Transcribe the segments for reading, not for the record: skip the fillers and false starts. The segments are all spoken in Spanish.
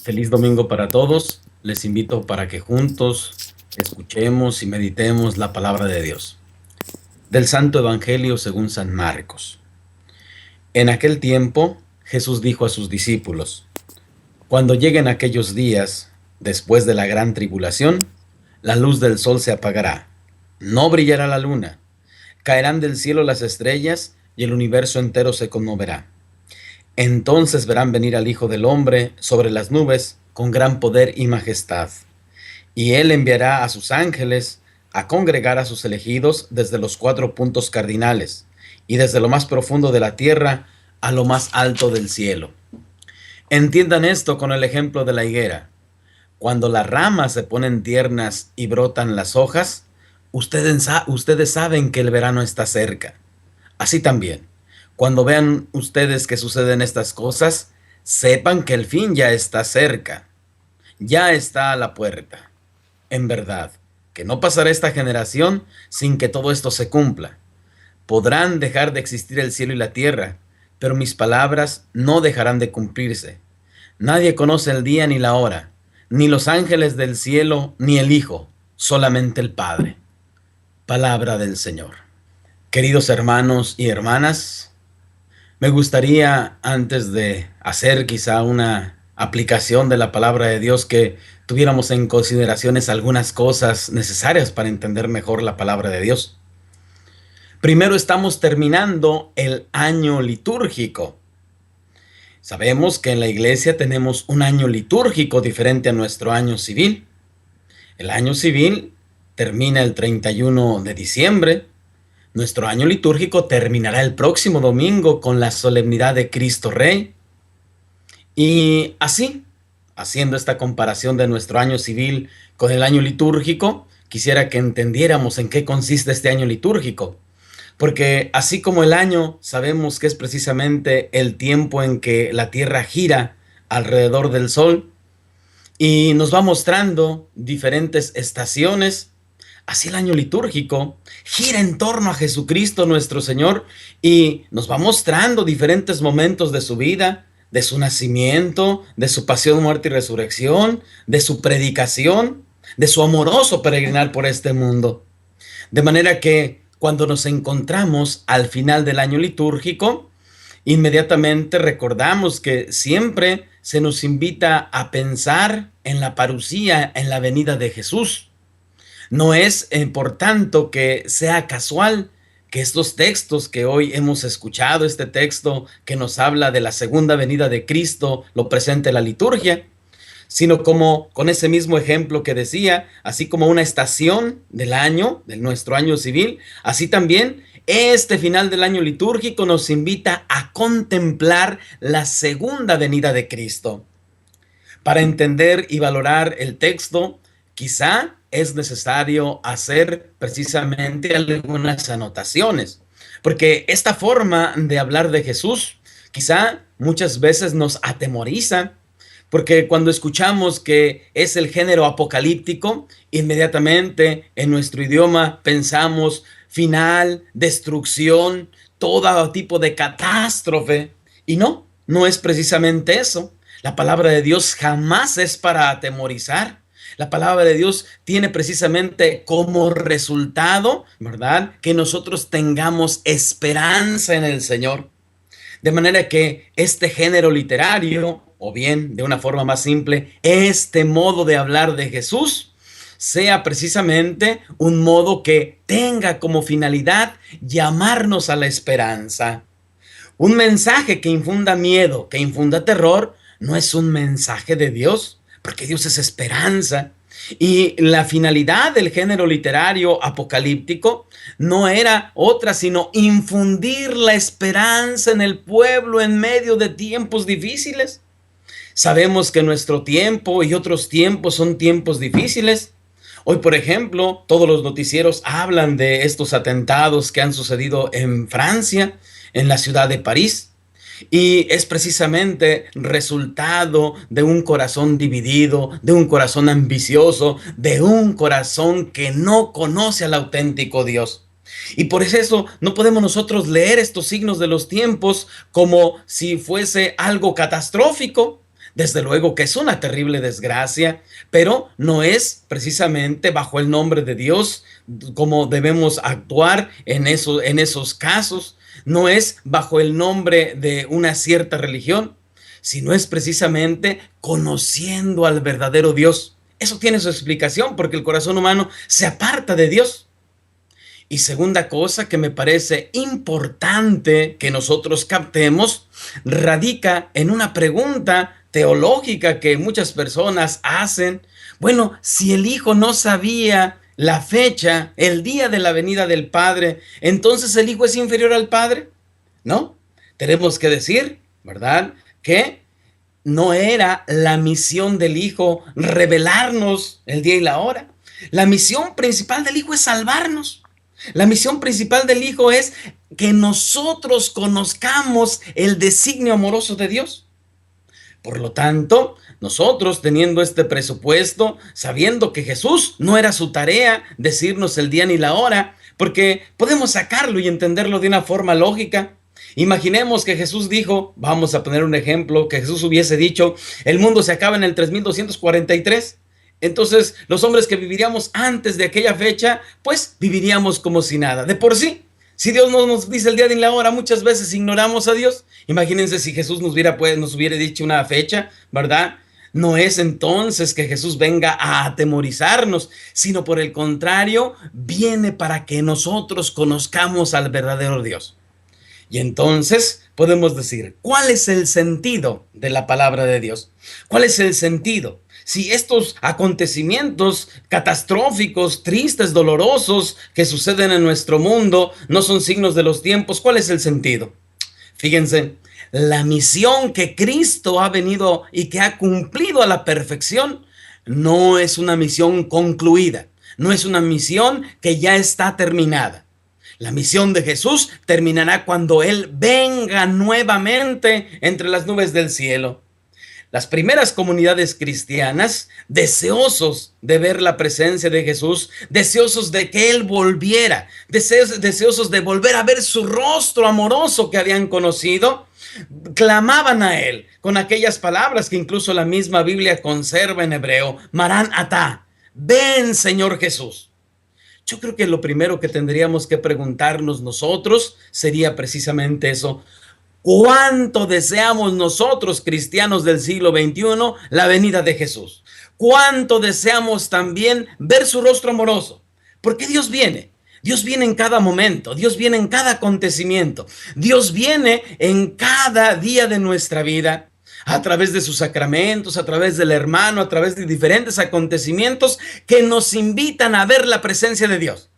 Feliz domingo para todos. Les invito para que juntos escuchemos y meditemos la palabra de Dios. Del Santo Evangelio según San Marcos. En aquel tiempo, Jesús dijo a sus discípulos: Cuando lleguen aquellos días, después de la gran tribulación, la luz del sol se apagará, no brillará la luna, caerán del cielo las estrellas y el universo entero se conmoverá. Entonces verán venir al Hijo del Hombre sobre las nubes con gran poder y majestad. Y él enviará a sus ángeles a congregar a sus elegidos desde los 4 puntos cardinales y desde lo más profundo de la tierra a lo más alto del cielo. Entiendan esto con el ejemplo de la higuera. Cuando las ramas se ponen tiernas y brotan las hojas, ustedes saben que el verano está cerca. Así también, cuando vean ustedes que suceden estas cosas, sepan que el fin ya está cerca, ya está a la puerta. En verdad, que no pasará esta generación sin que todo esto se cumpla. Podrán dejar de existir el cielo y la tierra, pero mis palabras no dejarán de cumplirse. Nadie conoce el día ni la hora, ni los ángeles del cielo, ni el Hijo, solamente el Padre. Palabra del Señor. Queridos hermanos y hermanas, me gustaría, antes de hacer quizá una aplicación de la palabra de Dios, que tuviéramos en consideraciones algunas cosas necesarias para entender mejor la palabra de Dios. Primero, estamos terminando el año litúrgico. Sabemos que en la iglesia tenemos un año litúrgico diferente a nuestro año civil. El año civil termina el 31 de diciembre. Nuestro año litúrgico terminará el próximo domingo con la solemnidad de Cristo Rey. Y así, haciendo esta comparación de nuestro año civil con el año litúrgico, quisiera que entendiéramos en qué consiste este año litúrgico. Porque así como el año sabemos que es precisamente el tiempo en que la Tierra gira alrededor del Sol y nos va mostrando diferentes estaciones, así el año litúrgico gira en torno a Jesucristo nuestro Señor y nos va mostrando diferentes momentos de su vida, de su nacimiento, de su pasión, muerte y resurrección, de su predicación, de su amoroso peregrinar por este mundo. De manera que cuando nos encontramos al final del año litúrgico, inmediatamente recordamos que siempre se nos invita a pensar en la parusía, en la venida de Jesús. No es, por tanto, que sea casual que estos textos que hoy hemos escuchado, este texto que nos habla de la segunda venida de Cristo, lo presente la liturgia, sino como con ese mismo ejemplo que decía, así como una estación del año, de nuestro año civil, así también este final del año litúrgico nos invita a contemplar la segunda venida de Cristo. Para entender y valorar el texto, quizá es necesario hacer precisamente algunas anotaciones, porque esta forma de hablar de Jesús quizá muchas veces nos atemoriza, porque cuando escuchamos que es el género apocalíptico, inmediatamente en nuestro idioma pensamos final, destrucción, todo tipo de catástrofe. Y no es precisamente eso. La palabra de Dios jamás es para atemorizar. La palabra de Dios tiene precisamente como resultado, ¿verdad?, que nosotros tengamos esperanza en el Señor. De manera que este género literario, o bien de una forma más simple, este modo de hablar de Jesús, sea precisamente un modo que tenga como finalidad llamarnos a la esperanza. Un mensaje que infunda miedo, que infunda terror, no es un mensaje de Dios, porque Dios es esperanza. Y la finalidad del género literario apocalíptico no era otra sino infundir la esperanza en el pueblo en medio de tiempos difíciles. Sabemos que nuestro tiempo y otros tiempos son tiempos difíciles. Hoy, por ejemplo, todos los noticieros hablan de estos atentados que han sucedido en Francia, en la ciudad de París. Y es precisamente resultado de un corazón dividido, de un corazón ambicioso, de un corazón que no conoce al auténtico Dios. Y por eso no podemos nosotros leer estos signos de los tiempos como si fuese algo catastrófico. Desde luego que es una terrible desgracia, pero no es precisamente bajo el nombre de Dios como debemos actuar en esos casos. No es bajo el nombre de una cierta religión, sino es precisamente conociendo al verdadero Dios. Eso tiene su explicación porque el corazón humano se aparta de Dios. Y segunda cosa que me parece importante que nosotros captemos, radica en una pregunta teológica que muchas personas hacen. Bueno, si el Hijo no sabía la fecha, el día de la venida del Padre, entonces el Hijo es inferior al Padre, ¿no? Tenemos que decir, ¿verdad?, que no era la misión del Hijo revelarnos el día y la hora. La misión principal del Hijo es salvarnos. La misión principal del Hijo es que nosotros conozcamos el designio amoroso de Dios. Por lo tanto, nosotros teniendo este presupuesto, sabiendo que Jesús no era su tarea decirnos el día ni la hora, porque podemos sacarlo y entenderlo de una forma lógica. Imaginemos que Jesús dijo, vamos a poner un ejemplo, que Jesús hubiese dicho, el mundo se acaba en el 3243. Entonces, los hombres que viviríamos antes de aquella fecha, pues viviríamos como si nada. De por sí, si Dios no nos dice el día ni la hora, muchas veces ignoramos a Dios. Imagínense si Jesús nos hubiera dicho una fecha, ¿verdad? No es entonces que Jesús venga a atemorizarnos, sino por el contrario, viene para que nosotros conozcamos al verdadero Dios. Y entonces podemos decir, ¿cuál es el sentido de la palabra de Dios? ¿Cuál es el sentido? Si estos acontecimientos catastróficos, tristes, dolorosos que suceden en nuestro mundo no son signos de los tiempos, ¿cuál es el sentido? Fíjense, la misión que Cristo ha venido y que ha cumplido a la perfección no es una misión concluida, no es una misión que ya está terminada. La misión de Jesús terminará cuando Él venga nuevamente entre las nubes del cielo. Las primeras comunidades cristianas, deseosos de ver la presencia de Jesús, deseosos de que Él volviera, deseosos de volver a ver su rostro amoroso que habían conocido, clamaban a Él con aquellas palabras que incluso la misma Biblia conserva en hebreo, Marán Atá, ven Señor Jesús. Yo creo que lo primero que tendríamos que preguntarnos nosotros sería precisamente eso. ¿Cuánto deseamos nosotros, cristianos del siglo XXI, la venida de Jesús? ¿Cuánto deseamos también ver su rostro amoroso? Porque Dios viene. Dios viene en cada momento. Dios viene en cada acontecimiento. Dios viene en cada día de nuestra vida. A través de sus sacramentos, a través del hermano, a través de diferentes acontecimientos que nos invitan a ver la presencia de Dios.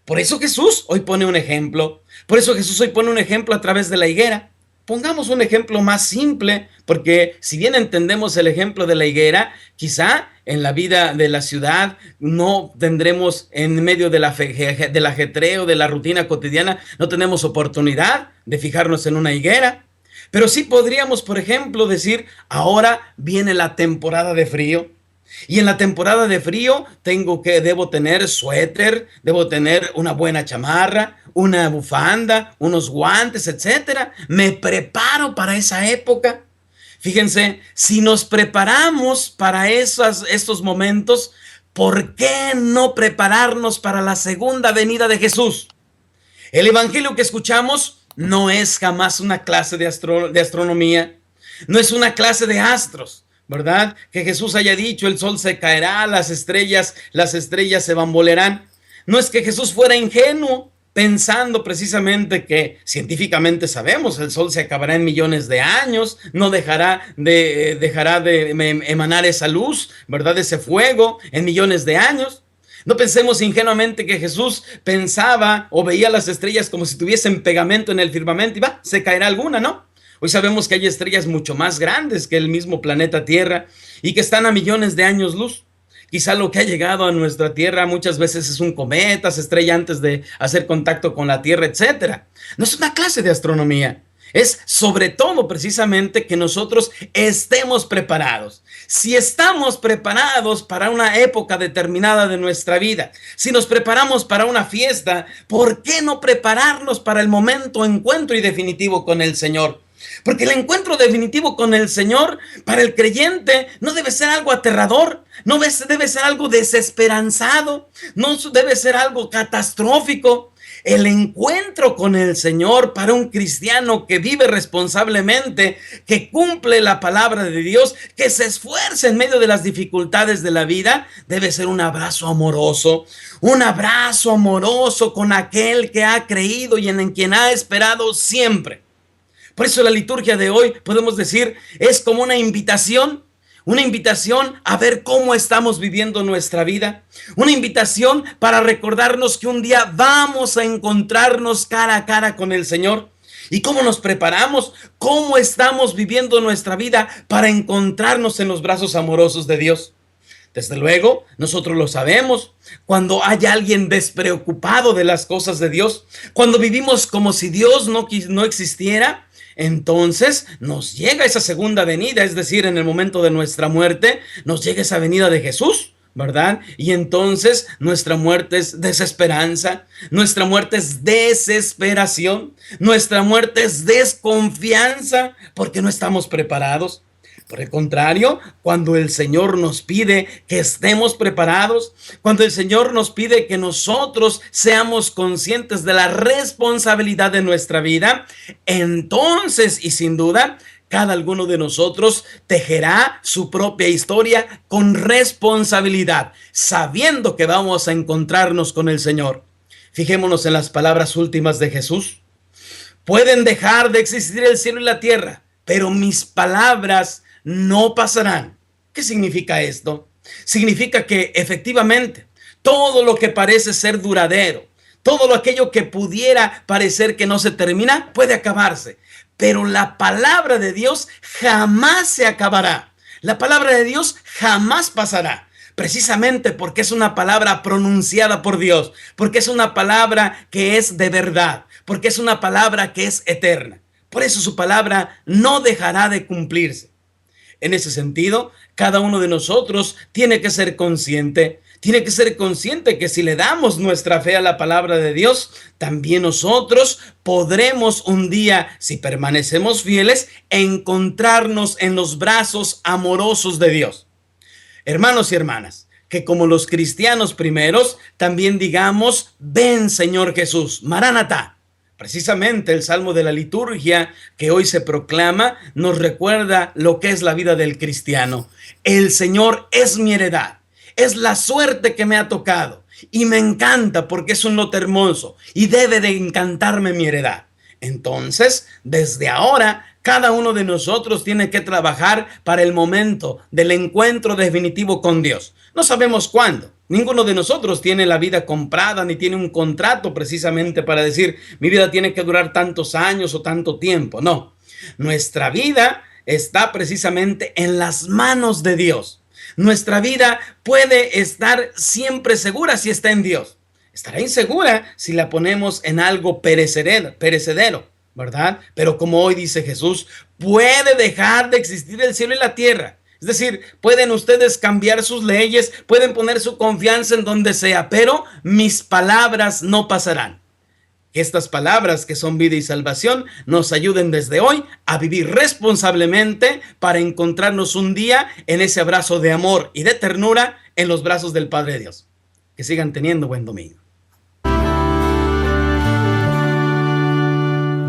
Por eso Jesús hoy pone un ejemplo. Por eso Jesús hoy pone un ejemplo a través de la higuera. Pongamos un ejemplo más simple, porque si bien entendemos el ejemplo de la higuera, quizá en la vida de la ciudad no tendremos, en medio del ajetreo, de la rutina cotidiana, no tenemos oportunidad de fijarnos en una higuera. Pero sí podríamos, por ejemplo, decir, ahora viene la temporada de frío. Y en la temporada de frío debo tener suéter, debo tener una buena chamarra, una bufanda, unos guantes, etcétera. Me preparo para esa época. Fíjense, si nos preparamos para estos momentos, ¿por qué no prepararnos para la segunda venida de Jesús? El evangelio que escuchamos no es jamás una clase de astronomía, no es una clase de astros, ¿verdad? Que Jesús haya dicho, el sol se caerá, las estrellas se bambolearán. No es que Jesús fuera ingenuo, pensando precisamente que científicamente sabemos, el sol se acabará en millones de años, no dejará de emanar esa luz, ¿verdad? Ese fuego en millones de años. No pensemos ingenuamente que Jesús pensaba o veía las estrellas como si tuviesen pegamento en el firmamento y se caerá alguna, ¿no? Hoy sabemos que hay estrellas mucho más grandes que el mismo planeta Tierra y que están a millones de años luz. Quizá lo que ha llegado a nuestra Tierra muchas veces es un cometa, se estrella antes de hacer contacto con la Tierra, etc. No es una clase de astronomía. Es sobre todo precisamente que nosotros estemos preparados. Si estamos preparados para una época determinada de nuestra vida, si nos preparamos para una fiesta, ¿por qué no prepararnos para el momento encuentro y definitivo con el Señor? Porque el encuentro definitivo con el Señor para el creyente no debe ser algo aterrador, no debe ser algo desesperanzado, no debe ser algo catastrófico. El encuentro con el Señor para un cristiano que vive responsablemente, que cumple la palabra de Dios, que se esfuerza en medio de las dificultades de la vida, debe ser un abrazo amoroso con aquel que ha creído y en quien ha esperado siempre. Por eso la liturgia de hoy, podemos decir, es como una invitación a ver cómo estamos viviendo nuestra vida, una invitación para recordarnos que un día vamos a encontrarnos cara a cara con el Señor. ¿Y cómo nos preparamos? ¿Cómo estamos viviendo nuestra vida para encontrarnos en los brazos amorosos de Dios? Desde luego, nosotros lo sabemos, cuando hay alguien despreocupado de las cosas de Dios, cuando vivimos como si Dios no existiera, entonces nos llega esa segunda venida, es decir, en el momento de nuestra muerte, nos llega esa venida de Jesús, ¿verdad? Y entonces nuestra muerte es desesperanza, nuestra muerte es desesperación, nuestra muerte es desconfianza, porque no estamos preparados. Por el contrario, cuando el Señor nos pide que estemos preparados, cuando el Señor nos pide que nosotros seamos conscientes de la responsabilidad de nuestra vida, entonces y sin duda, cada uno de nosotros tejerá su propia historia con responsabilidad, sabiendo que vamos a encontrarnos con el Señor. Fijémonos en las palabras últimas de Jesús. Pueden dejar de existir el cielo y la tierra, pero mis palabras no pasarán. ¿Qué significa esto? Significa que efectivamente todo lo que parece ser duradero, todo aquello que pudiera parecer que no se termina, puede acabarse. Pero la palabra de Dios jamás se acabará. La palabra de Dios jamás pasará. Precisamente porque es una palabra pronunciada por Dios, porque es una palabra que es de verdad, porque es una palabra que es eterna. Por eso su palabra no dejará de cumplirse. En ese sentido, cada uno de nosotros tiene que ser consciente que si le damos nuestra fe a la palabra de Dios, también nosotros podremos un día, si permanecemos fieles, encontrarnos en los brazos amorosos de Dios. Hermanos y hermanas, que como los cristianos primeros, también digamos, ven Señor Jesús, Maranatá. Precisamente el salmo de la liturgia que hoy se proclama nos recuerda lo que es la vida del cristiano. El Señor es mi heredad, es la suerte que me ha tocado y me encanta porque es un lote hermoso y debe de encantarme mi heredad. Entonces, desde ahora, cada uno de nosotros tiene que trabajar para el momento del encuentro definitivo con Dios. No sabemos cuándo. Ninguno de nosotros tiene la vida comprada ni tiene un contrato precisamente para decir mi vida tiene que durar tantos años o tanto tiempo. No, nuestra vida está precisamente en las manos de Dios. Nuestra vida puede estar siempre segura si está en Dios. Estará insegura si la ponemos en algo perecedero, ¿verdad? Pero como hoy dice Jesús, puede dejar de existir el cielo y la tierra. Es decir, pueden ustedes cambiar sus leyes, pueden poner su confianza en donde sea, pero mis palabras no pasarán. Que estas palabras que son vida y salvación nos ayuden desde hoy a vivir responsablemente para encontrarnos un día en ese abrazo de amor y de ternura en los brazos del Padre Dios. Que sigan teniendo buen domingo.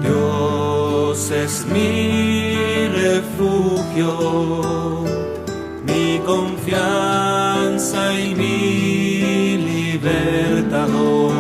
Dios es mi refugio, mi confianza y mi libertador.